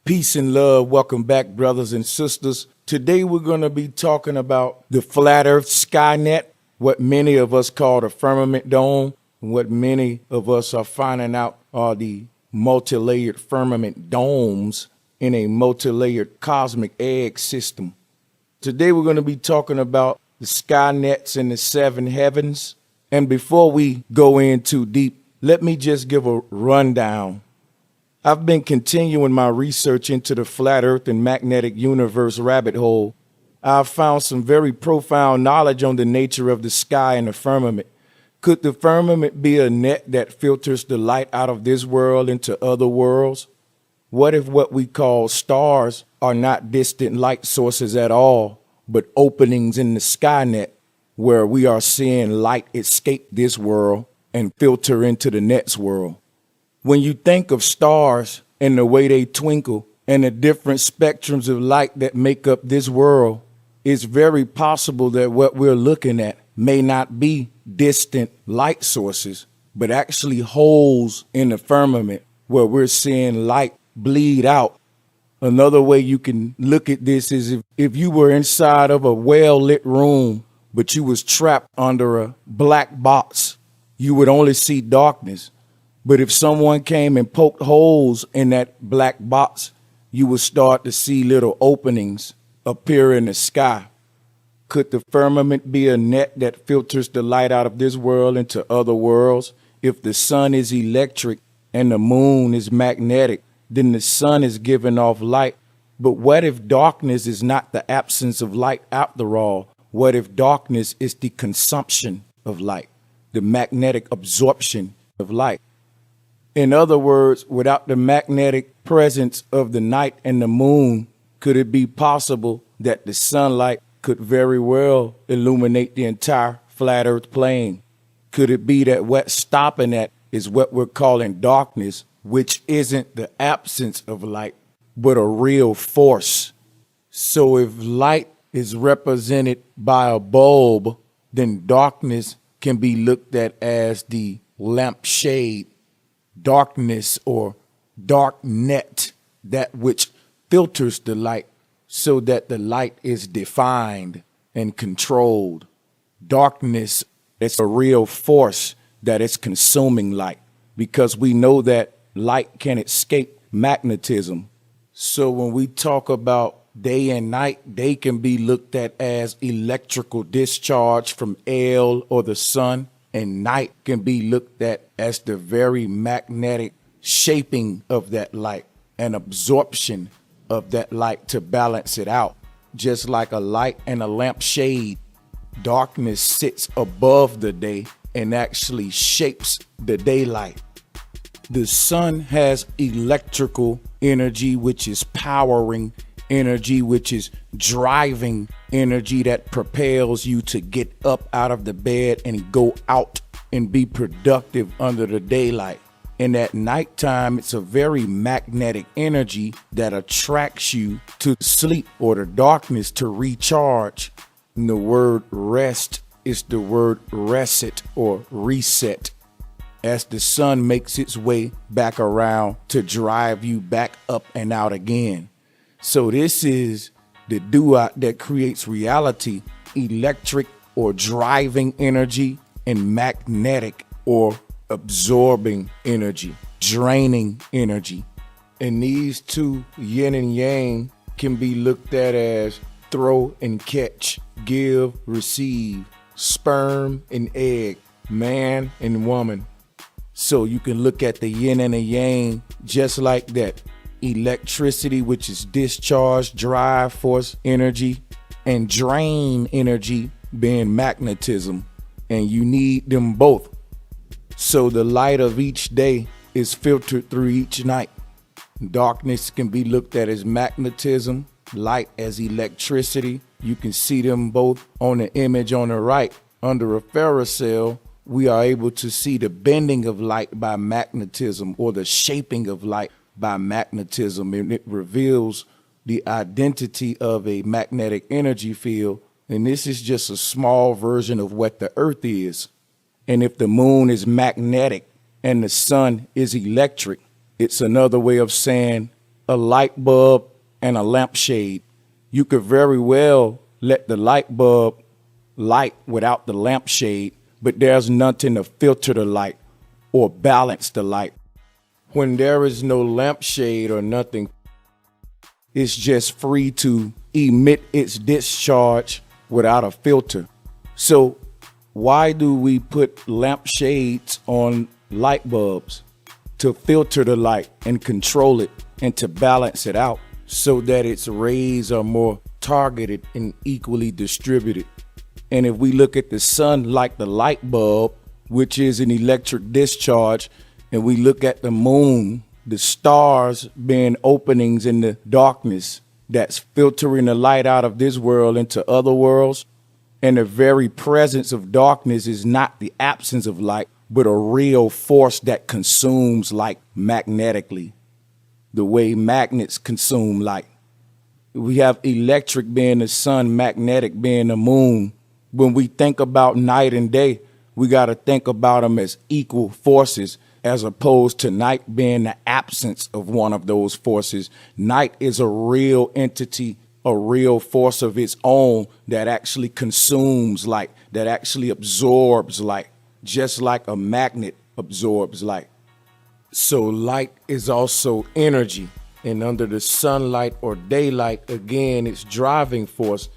Peace and love. Welcome back, brothers and sisters. Today we're going to be talking about the flat earth Skynet, what many of us call the firmament dome, and what many of us are finding out are the multi-layered firmament domes in a multi-layered cosmic egg system. Today we're going to be talking about the Skynets and the seven heavens. And before we go in too deep, let me just give a rundown. I've been continuing my research into the flat earth and magnetic universe rabbit hole. I've found some very profound knowledge on the nature of the sky and the firmament. Could the firmament be a net that filters the light out of this world into other worlds? What if what we call stars are not distant light sources at all, but openings in the Skynet where we are seeing light escape this world and filter into the next world? When you think of stars and the way they twinkle and the different spectrums of light that make up this world, it's very possible that what we're looking at may not be distant light sources, but actually holes in the firmament where we're seeing light bleed out. Another way you can look at this is if you were inside of a well-lit room, but you was trapped under a black box, you would only see darkness. But if someone came and poked holes in that black box, you would start to see little openings appear in the sky. Could the firmament be a net that filters the light out of this world into other worlds? If the sun is electric and the moon is magnetic, then the sun is giving off light. But what if darkness is not the absence of light after all? What if darkness is the consumption of light, the magnetic absorption of light? In other words, without the magnetic presence of the night and the moon, could it be possible that the sunlight could very well illuminate the entire flat earth plane? Could it be that what's stopping that is what we're calling darkness, which isn't the absence of light, but a real force? So if light is represented by a bulb, then darkness can be looked at as the lampshade. Darkness or dark net, that which filters the light so that the light is defined and controlled. Darkness is a real force that is consuming light, because we know that light can escape magnetism. So when we talk about day and night, they can be looked at as electrical discharge from L or the sun. And night can be looked at as the very magnetic shaping of that light and absorption of that light to balance it out. Just like a light and a lampshade, darkness sits above the day and actually shapes the daylight. The sun has electrical energy, which is powering energy, which is driving energy that propels you to get up out of the bed and go out and be productive under the daylight. And at nighttime, it's a very magnetic energy that attracts you to sleep or the darkness to recharge. And the word rest is the word reset or reset, as the sun makes its way back around to drive you back up and out again. So this is the duat that creates reality: electric or driving energy and magnetic or absorbing energy, draining energy. And these two, yin and yang, can be looked at as throw and catch, give, receive, sperm and egg, man and woman. So you can look at the yin and the yang just like that. Electricity, which is discharge, drive, force, energy, and drain energy being magnetism. And you need them both. So the light of each day is filtered through each night. Darkness can be looked at as magnetism, light as electricity. You can see them both on the image on the right. Under a ferrocell, we are able to see the bending of light by magnetism, or the shaping of light by magnetism, and it reveals the identity of a magnetic energy field. And this is just a small version of what the earth is. And if the moon is magnetic and the sun is electric, it's another way of saying a light bulb and a lampshade. You could very well let the light bulb light without the lampshade, but there's nothing to filter the light or balance the light. When there is no lampshade or nothing, it's just free to emit its discharge without a filter. So why do we put lampshades on light bulbs? To filter the light and control it and to balance it out so that its rays are more targeted and equally distributed. And if we look at the sun like the light bulb, which is an electric discharge, and we look at the moon, the stars being openings in the darkness that's filtering the light out of this world into other worlds, and the very presence of darkness is not the absence of light, but a real force that consumes light magnetically, the way magnets consume light. We have electric being the sun, magnetic being the moon. When we think about night and day, we got to think about them as equal forces, as opposed to night being the absence of one of those forces. Night is a real entity, a real force of its own that actually consumes light, that actually absorbs light, just like a magnet absorbs light. So light is also energy. And under the sunlight or daylight, again, it's driving force.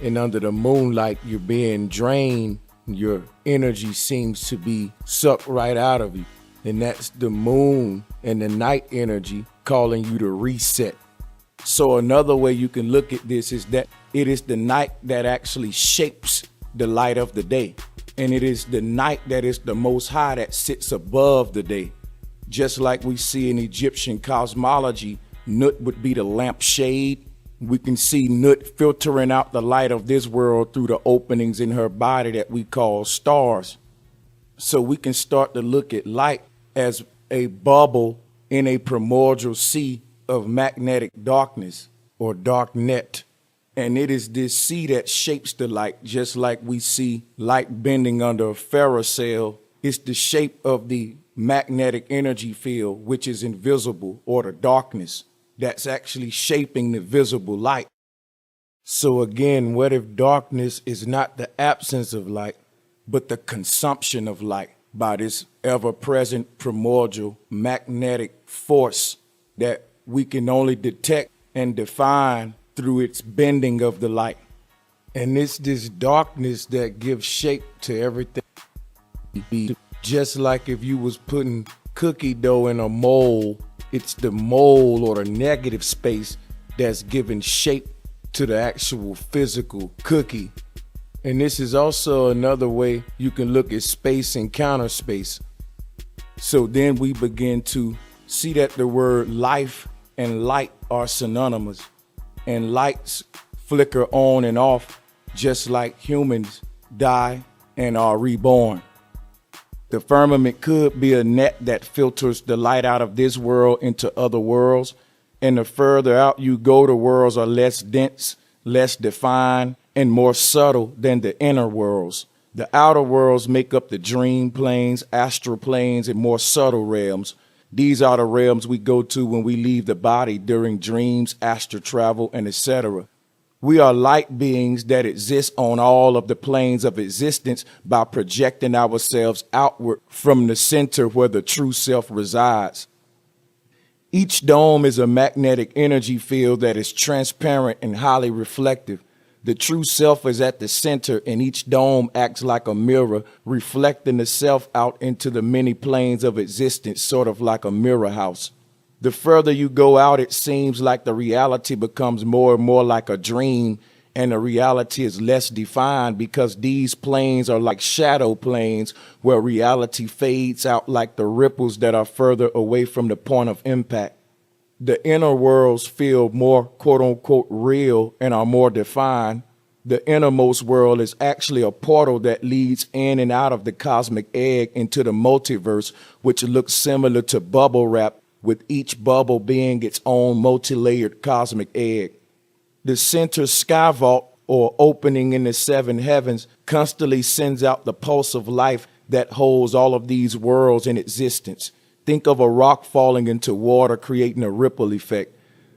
And under the moonlight, you're being drained. Your energy seems to be sucked right out of you. And that's the moon and the night energy calling you to reset. So another way you can look at this is that it is the night that actually shapes the light of the day. And it is the night that is the most high that sits above the day. Just like we see in Egyptian cosmology, Nut would be the lampshade. We can see Nut filtering out the light of this world through the openings in her body that we call stars. So we can start to look at light as a bubble in a primordial sea of magnetic darkness or dark net. And it is this sea that shapes the light, just like we see light bending under a ferrocell. It's the shape of the magnetic energy field, which is invisible, or the darkness that's actually shaping the visible light. So again, what if darkness is not the absence of light, but the consumption of light by this ever-present primordial magnetic force that we can only detect and define through its bending of the light? And it's this darkness that gives shape to everything. Just like if you was putting cookie dough in a mold, it's the mold or the negative space that's giving shape to the actual physical cookie. And this is also another way you can look at space and counter space. So then we begin to see that the word life and light are synonymous, and lights flicker on and off just like humans die and are reborn. The firmament could be a net that filters the light out of this world into other worlds. And the further out you go, the worlds are less dense, less defined, and more subtle than the inner worlds. The outer worlds make up the dream planes, astral planes, and more subtle realms. These are the realms we go to when we leave the body during dreams, astral travel, and etc. We are light beings that exist on all of the planes of existence by projecting ourselves outward from the center where the true self resides. Each dome is a magnetic energy field that is transparent and highly reflective. The true self is at the center, and each dome acts like a mirror, reflecting the self out into the many planes of existence, sort of like a mirror house. The further you go out, it seems like the reality becomes more and more like a dream, and the reality is less defined because these planes are like shadow planes where reality fades out like the ripples that are further away from the point of impact. The inner worlds feel more quote unquote real and are more defined. The innermost world is actually a portal that leads in and out of the cosmic egg into the multiverse, which looks similar to bubble wrap, with each bubble being its own multi-layered cosmic egg. The center sky vault, or opening in the seven heavens, constantly sends out the pulse of life that holds all of these worlds in existence. Think of a rock falling into water, creating a ripple effect.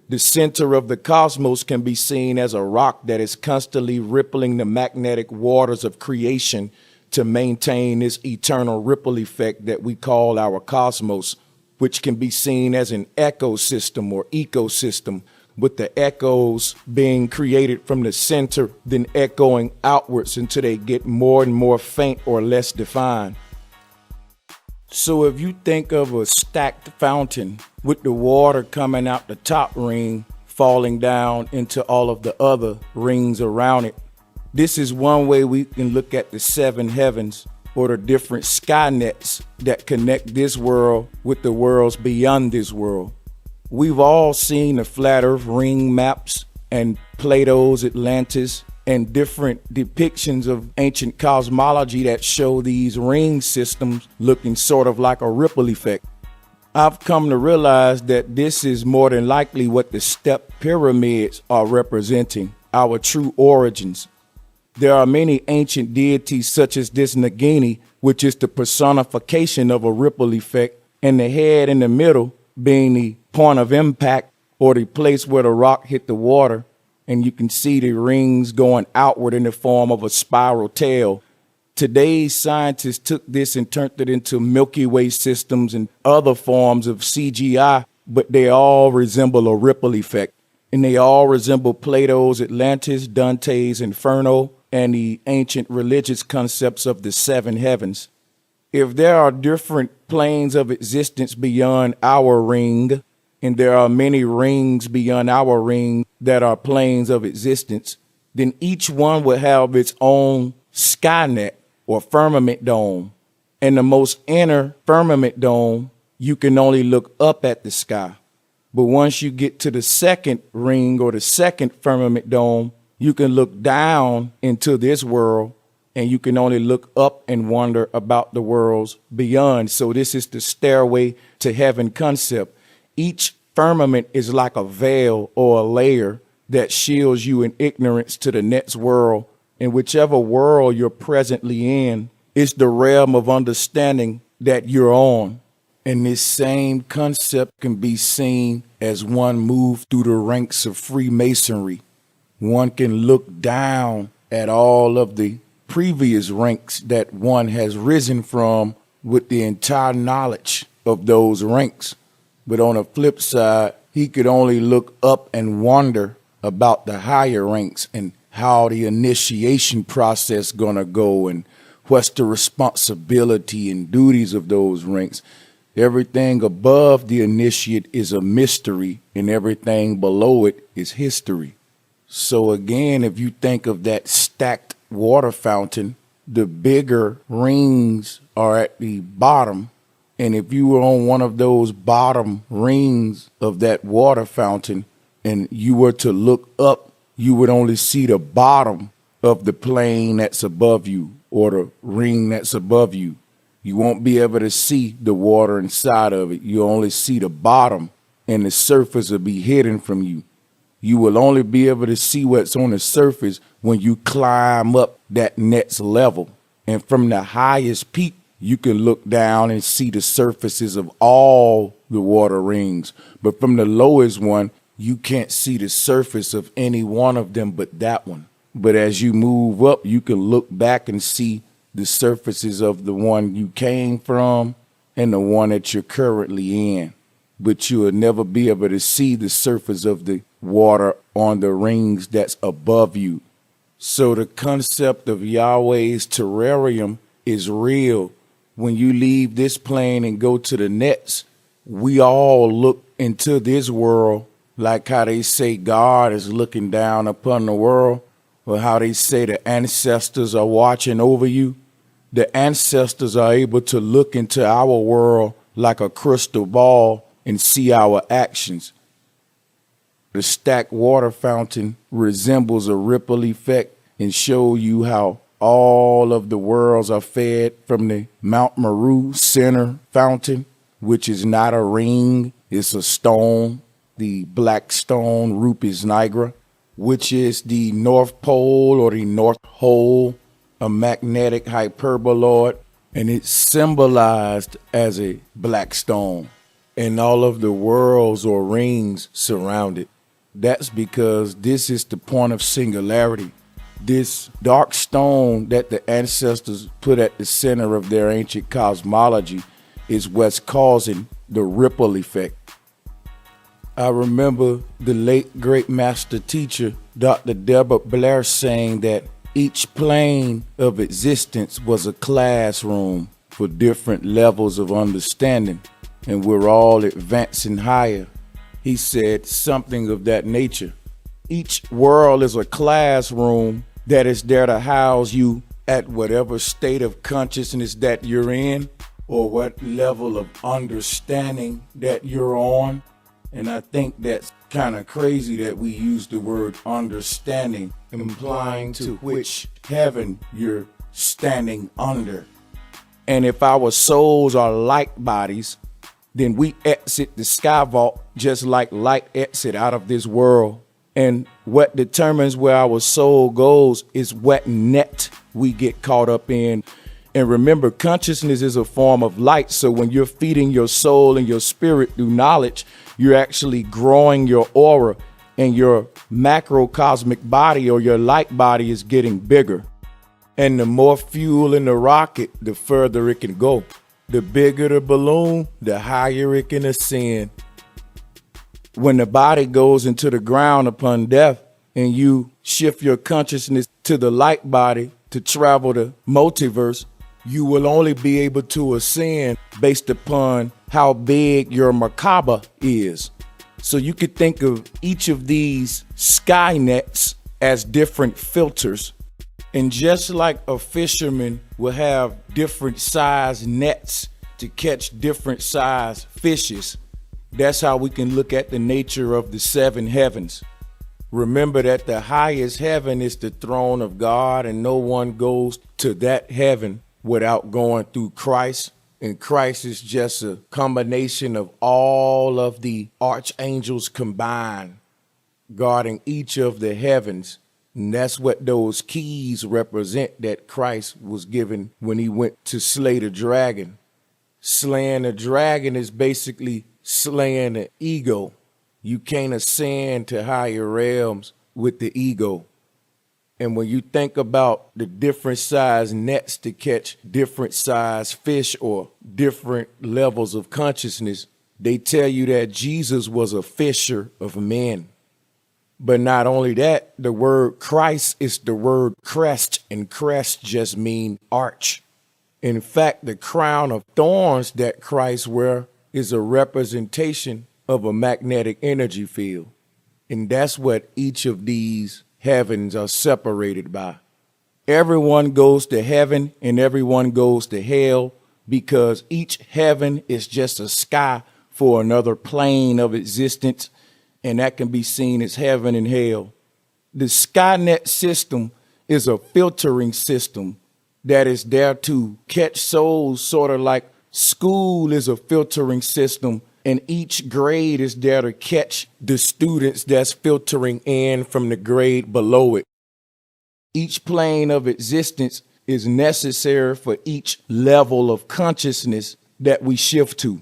The center of the cosmos can be seen as a rock that is constantly rippling the magnetic waters of creation to maintain this eternal ripple effect that we call our cosmos, which can be seen as an ecosystem or ecosystem, with the echoes being created from the center, then echoing outwards until they get more and more faint or less defined. So if you think of a stacked fountain with the water coming out the top ring, falling down into all of the other rings around it, this is one way we can look at the seven heavens, or the different sky nets that connect this world with the worlds beyond this world. We've all seen the flat earth ring maps and Plato's Atlantis and different depictions of ancient cosmology that show these ring systems looking sort of like a ripple effect. I've come to realize that this is more than likely what the step pyramids are representing, our true origins. There are many ancient deities such as this Nagini, which is the personification of a ripple effect, and the head in the middle being the point of impact, or the place where the rock hit the water, and you can see the rings going outward in the form of a spiral tail. Today's scientists took this and turned it into Milky Way systems and other forms of CGI, but they all resemble a ripple effect, and they all resemble Plato's Atlantis, Dante's Inferno, and the ancient religious concepts of the seven heavens. If there are different planes of existence beyond our ring, and there are many rings beyond our ring that are planes of existence, then each one will have its own skynet or firmament dome. And the most inner firmament dome, you can only look up at the sky. But once you get to the second ring or the second firmament dome, you can look down into this world, and you can only look up and wonder about the worlds beyond. So this is the stairway to heaven concept. Each firmament is like a veil or a layer that shields you in ignorance to the next world. And whichever world you're presently in, it's the realm of understanding that you're on. And this same concept can be seen as one moves through the ranks of Freemasonry. One can look down at all of the previous ranks that one has risen from with the entire knowledge of those ranks. But on the flip side, he could only look up and wonder about the higher ranks and how the initiation process gonna go and what's the responsibility and duties of those ranks. Everything above the initiate is a mystery, and everything below it is history. So again, if you think of that stacked water fountain, the bigger rings are at the bottom. And if you were on one of those bottom rings of that water fountain and you were to look up, you would only see the bottom of the plane that's above you or the ring that's above you. You won't be able to see the water inside of it. You only see the bottom, and the surface will be hidden from you. You will only be able to see what's on the surface when you climb up that next level. And from the highest peak, you can look down and see the surfaces of all the water rings. But from the lowest one, you can't see the surface of any one of them but that one. But as you move up, you can look back and see the surfaces of the one you came from and the one that you're currently in. But you will never be able to see the surface of the water on the rings that's above you. So the concept of Yahweh's terrarium is real. When you leave this plane and go to the next, we all look into this world like how they say God is looking down upon the world, or how they say the ancestors are watching over you. The ancestors are able to look into our world like a crystal ball and see our actions. The stacked water fountain resembles a ripple effect and show you how all of the worlds are fed from the Mount Meru center fountain, which is not a ring, it's a stone, the black stone Rupes nigra, which is the North Pole or the North Hole, a magnetic hyperboloid, and it's symbolized as a black stone. And all of the worlds or rings surround it. That's because this is the point of singularity. This dark stone that the ancestors put at the center of their ancient cosmology is what's causing the ripple effect. I remember the late great master teacher, Dr. Deborah Blair, saying that each plane of existence was a classroom for different levels of understanding, and we're all advancing higher. He said something of that nature. Each world is a classroom that is there to house you at whatever state of consciousness that you're in or what level of understanding that you're on. And I think that's kind of crazy that we use the word understanding, implying to which heaven you're standing under. And if our souls are light bodies, then we exit the sky vault just like light exit out of this world. And what determines where our soul goes is what net we get caught up in. And remember, consciousness is a form of light. So when you're feeding your soul and your spirit through knowledge, you're actually growing your aura, and your macrocosmic body or your light body is getting bigger. And the more fuel in the rocket, the further it can go. The bigger the balloon, the higher it can ascend. When the body goes into the ground upon death and you shift your consciousness to the light body to travel the multiverse, you will only be able to ascend based upon how big your Merkaba is. So you could think of each of these sky nets as different filters. And just like a fisherman will have different size nets to catch different size fishes, that's how we can look at the nature of the seven heavens. Remember that the highest heaven is the throne of God, and no one goes to that heaven without going through Christ. And Christ is just a combination of all of the archangels combined, guarding each of the heavens. And that's what those keys represent that Christ was given when he went to slay the dragon. Slaying the dragon is basically slaying the ego. You can't ascend to higher realms with the ego. And when you think about the different size nets to catch different size fish or different levels of consciousness, they tell you that Jesus was a fisher of men. But not only that, the word Christ is the word crest, and crest just mean arch. In fact, the crown of thorns that Christ wear is a representation of a magnetic energy field. And that's what each of these heavens are separated by. Everyone goes to heaven and everyone goes to hell because each heaven is just a sky for another plane of existence, and that can be seen as heaven and hell. The Skynet system is a filtering system that is there to catch souls, sort of like school is a filtering system, and each grade is there to catch the students that's filtering in from the grade below it. Each plane of existence is necessary for each level of consciousness that we shift to.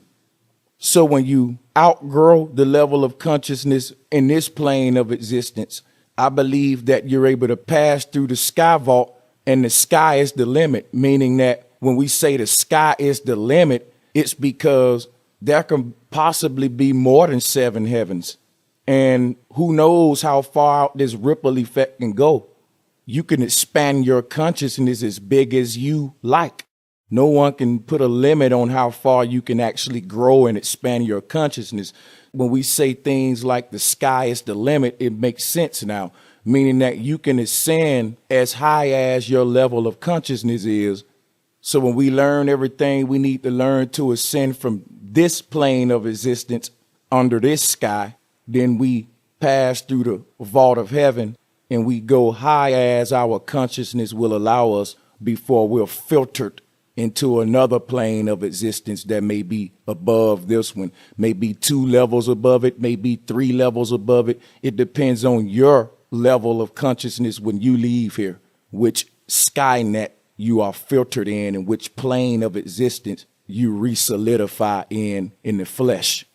So when you outgrow the level of consciousness in this plane of existence, I believe that you're able to pass through the sky vault, and the sky is the limit, meaning that when we say the sky is the limit, it's because there can possibly be more than 7 heavens. And who knows how far out this ripple effect can go. You can expand your consciousness as big as you like. No one can put a limit on how far you can actually grow and expand your consciousness. When we say things like the sky is the limit, it makes sense now, meaning that you can ascend as high as your level of consciousness is. So when we learn everything we need to learn to ascend from this plane of existence under this sky, then we pass through the vault of heaven and we go high as our consciousness will allow us before we're filtered into another plane of existence that may be above this one, maybe 2 levels above it, maybe 3 levels above it. It depends on your level of consciousness when you leave here, which Skynet you are filtered in and which plane of existence you re-solidify in the flesh.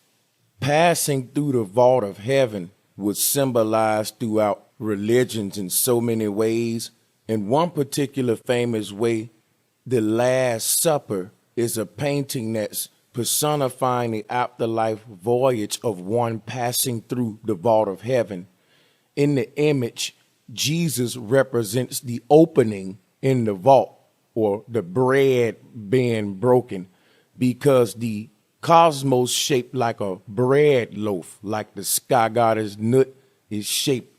Passing through the vault of heaven was symbolized throughout religions in so many ways. In one particular famous way, the Last Supper is a painting that's personifying the afterlife voyage of one passing through the vault of heaven. In the image, Jesus represents the opening in the vault, or the bread being broken, because the cosmos shaped like a bread loaf, like the sky goddess Nut is shaped